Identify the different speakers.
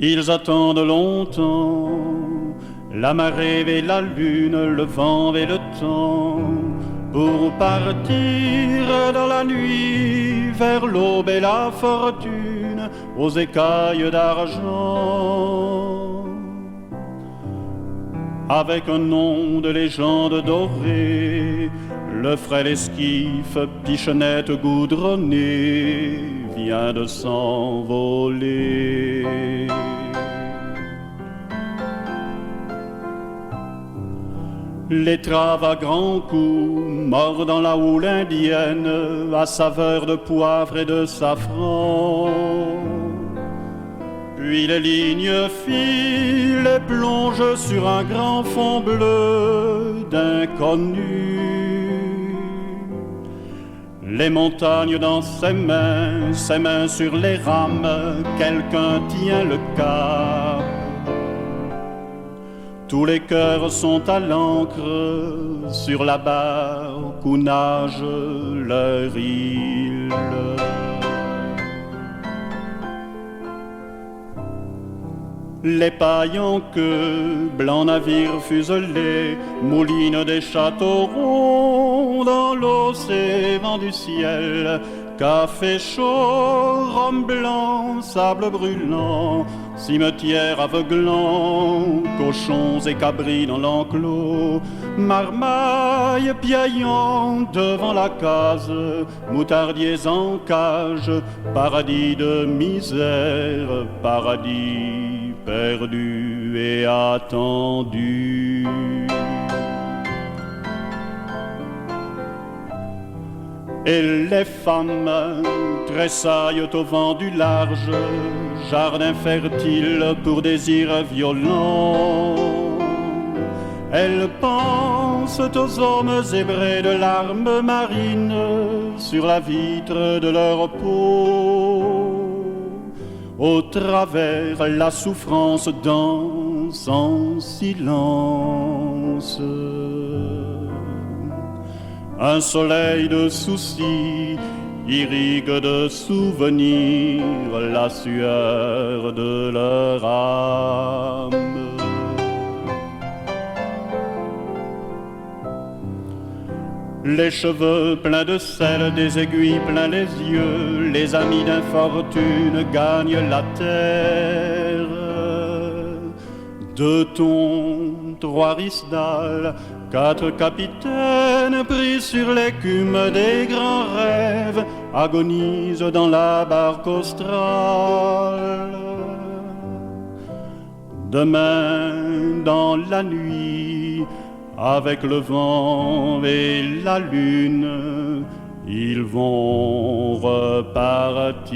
Speaker 1: Ils attendent longtemps la marée et la lune, le vent et le temps, pour partir dans la nuit vers l'aube et la fortune, aux écailles d'argent. Avec un nom de légende dorée, le frêle esquif, pichonnette goudronnée, vient de s'envoler. L'étrave à grands coups, mord dans la houle indienne, à saveur de poivre et de safran. Puis les lignes filent et plongent sur un grand fond bleu d'inconnu. Les montagnes dans ses mains sur les rames, quelqu'un tient le cap. Tous les cœurs sont à l'encre sur la barque où nage leur île. Les pailles en queue, blancs navires fuselés, moulinent des châteaux ronds dans l'océan du ciel. Café chaud, rhum blanc, sable brûlant, cimetière aveuglant, cochons et cabris dans l'enclos, marmailles piaillant devant la case, moutardiers en cage, paradis de misère, paradis perdu et attendu. Et les femmes tressaillent au vent du large, jardin fertile pour désirs violents. Elles pensent aux hommes zébrés de larmes marines sur la vitre de leur peau. Au travers, la souffrance danse en silence. Un soleil de soucis irrigue de souvenirs la sueur de leur âme. Les cheveux pleins de sel, des aiguilles pleins les yeux, les amis d'infortune gagnent la terre. 2 thons, 3 risdales, 4 capitaines pris sur l'écume des grands rêves agonisent dans la barque australe. Demain, dans la nuit, avec le vent et la lune, ils vont repartir.